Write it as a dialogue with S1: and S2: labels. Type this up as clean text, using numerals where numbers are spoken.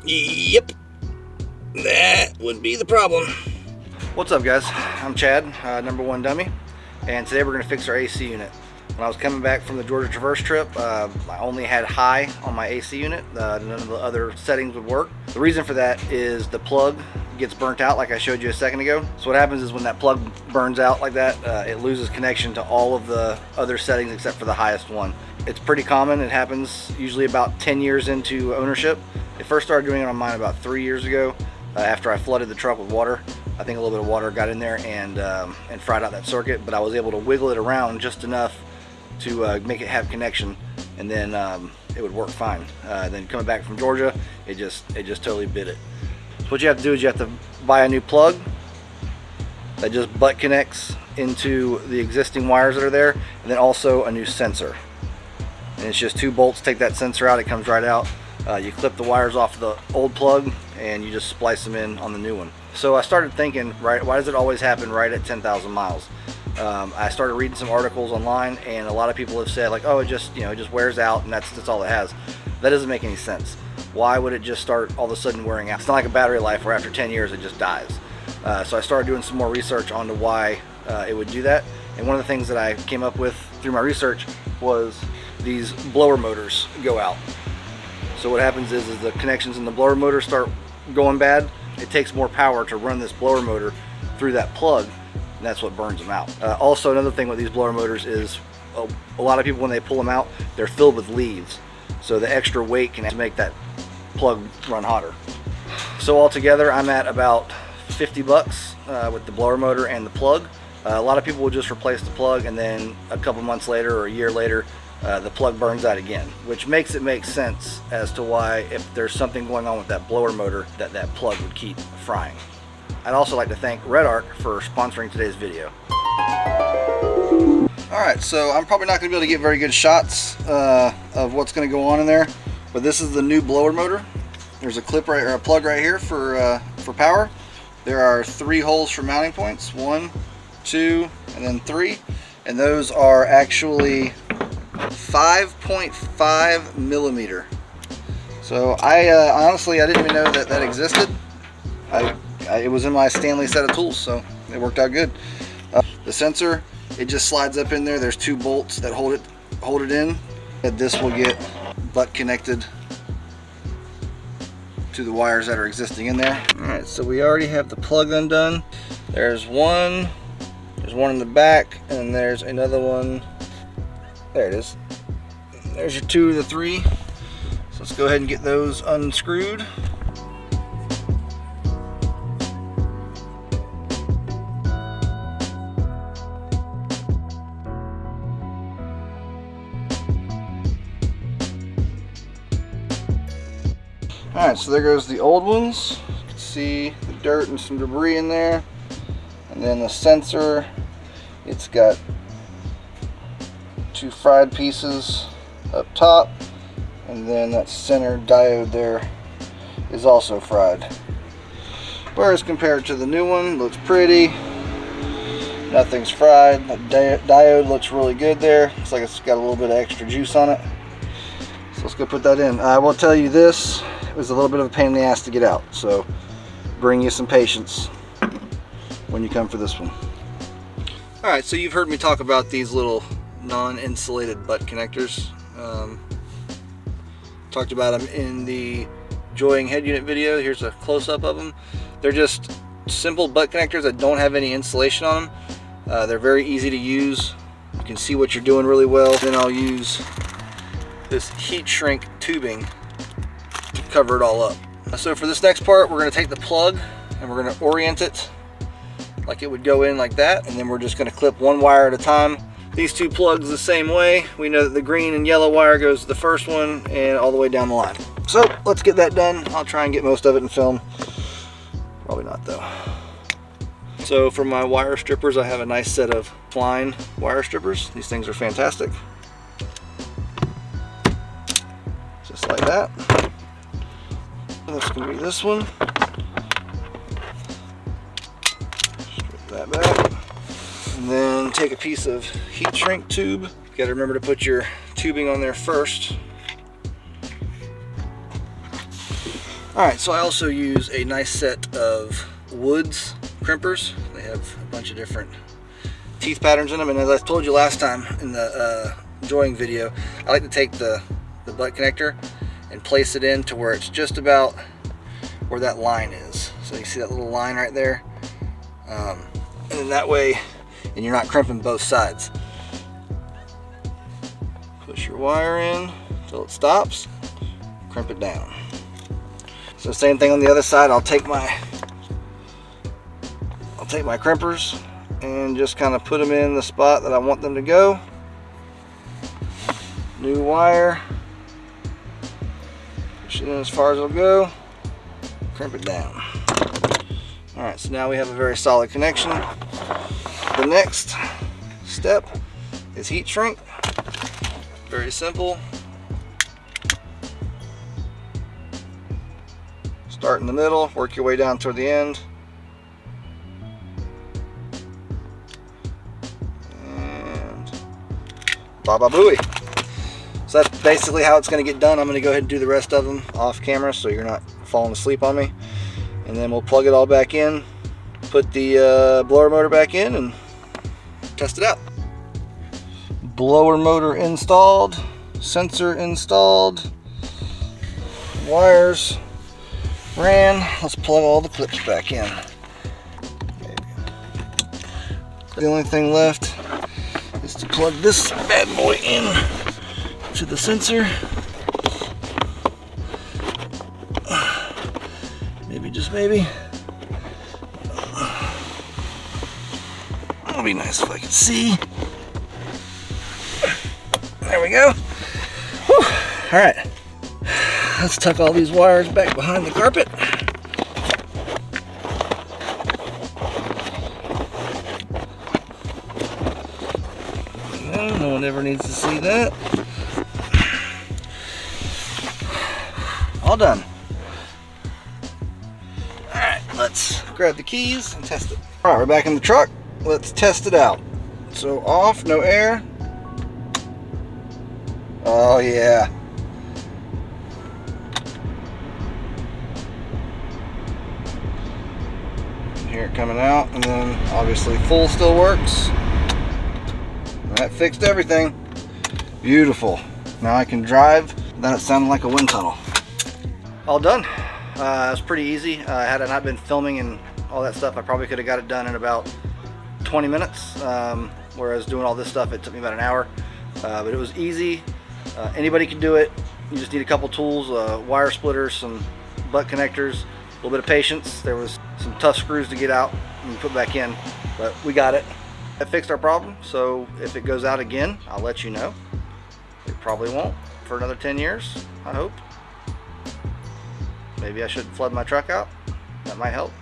S1: Yep, that would be the problem.
S2: What's up, guys? I'm Chad, #1 Dummy, and today we're going to fix our AC unit. When I was coming back from the Georgia Traverse trip, I only had high on my AC unit. None of the other settings would work. The reason for that is the plug gets burnt out like I showed you a second ago. So what happens is when that plug burns out like that, it loses connection to all of the other settings except for the highest one. It's pretty common. It happens usually about 10 years into ownership. I first started doing it on mine about 3 years ago after I flooded the truck with water. I think a little bit of water got in there and fried out that circuit, but I was able to wiggle it around just enough to make it have connection, and then it would work fine. Then coming back from Georgia, it just totally bit it. So what you have to do is you have to buy a new plug that just butt connects into the existing wires that are there, and then also a new sensor. And it's just 2 bolts. Take that sensor out, it comes right out. You clip the wires off the old plug and you just splice them in on the new one. So I started thinking, right, why does it always happen right at 10,000 miles? I started reading some articles online, and a lot of people have said like, oh, it just wears out and that's all it has. That doesn't make any sense. Why would it just start all of a sudden wearing out? It's not like a battery life where after 10 years it just dies. So I started doing some more research onto why it would do that, and one of the things that I came up with through my research was these blower motors go out. So what happens is the connections in the blower motor start going bad. It takes more power to run this blower motor through that plug, and that's what burns them out. Also, another thing with these blower motors is a lot of people, when they pull them out, they're filled with leaves. So the extra weight can make that plug run hotter. So altogether, I'm at about 50 bucks with the blower motor and the plug. A lot of people will just replace the plug, and then a couple months later or a year later, the plug burns out again, which makes it make sense as to why, if there's something going on with that blower motor, that plug would keep frying. I'd also like to thank Red Arc for sponsoring today's video. Alright, so I'm probably not going to be able to get very good shots of what's going to go on in there, but this is the new blower motor. There's a clip right, or a plug right here for power. There are 3 holes for mounting points, 1, 2, and then 3, and those are actually 5.5 millimeter. So honestly, I didn't even know that existed. It was in my Stanley set of tools, so it worked out good. The sensor, it just slides up in there. There's 2 bolts that hold it in. And this will get butt connected to the wires that are existing in there. All right, so we already have the plug undone. There's one in the back, and there's another one. There it is. There's your 2 of the 3. So let's go ahead and get those unscrewed. Alright, so there goes the old ones. You can see the dirt and some debris in there. And then the sensor, it's got 2 fried pieces up top, and then that center diode there is also fried. Whereas compared to the new one, looks pretty. Nothing's fried. The diode looks really good there. Looks like it's got a little bit of extra juice on it. So let's go put that in. I will tell you this, it was a little bit of a pain in the ass to get out, so bring you some patience when you come for this one. Alright, so you've heard me talk about these little non-insulated butt connectors. Talked about them in the joying head unit video. Here's a close-up of them. They're just simple butt connectors that don't have any insulation on them. They're very easy to use. You can see what you're doing really well. Then I'll use this heat shrink tubing to cover it all up. So for this next part, we're going to take the plug and we're going to orient it like it would go in like that, and then we're just going to clip 1 wire at a time. These 2 plugs the same way. We know that the green and yellow wire goes to the first one and all the way down the line. So let's get that done. I'll try and get most of it in film. Probably not though. So for my wire strippers, I have a nice set of Klein wire strippers. These things are fantastic. Just like that. That's going to be this one. Strip that back. And then take a piece of heat shrink tube. You got to remember to put your tubing on there first. Alright, so I also use a nice set of Woods crimpers. They have a bunch of different teeth patterns in them, and as I told you last time in the joining video, I like to take the butt connector and place it in to where it's just about where that line is. So you see that little line right there? And then that way, and you're not crimping both sides. Push your wire in until it stops, crimp it down. So same thing on the other side. I'll take my crimpers and just kind of put them in the spot that I want them to go. New wire, push it in as far as it'll go, crimp it down. Alright, so now we have a very solid connection. The next step is heat shrink. Very simple. Start in the middle, work your way down toward the end. And baba booey. So that's basically how it's going to get done. I'm going to go ahead and do the rest of them off camera so you're not falling asleep on me. And then we'll plug it all back in, put the blower motor back in, and test it out. Blower motor installed, sensor installed, wires ran. Let's plug all the clips back in. The only thing left is to plug this bad boy in to the sensor. Maybe, just maybe. It'll be nice if I can see. There we go. Whew. All right. Let's tuck all these wires back behind the carpet. No one ever needs to see that. All done. Alright, let's grab the keys and test it. Alright, we're back in the truck. Let's test it out. So off, no air. Oh yeah. Hear it coming out, and then obviously full still works. That fixed everything. Beautiful. Now I can drive without it sounding like a wind tunnel. All done. It was pretty easy. Had I not been filming and all that stuff, I probably could have got it done in about 20 minutes. Whereas doing all this stuff, it took me about an hour. But it was easy. Anybody can do it. You just need a couple tools, wire splitters, some butt connectors, a little bit of patience. There was some tough screws to get out and put back in, but we got it. That fixed our problem, so if it goes out again, I'll let you know. It probably won't for another 10 years, I hope. Maybe I should flood my truck out. That might help.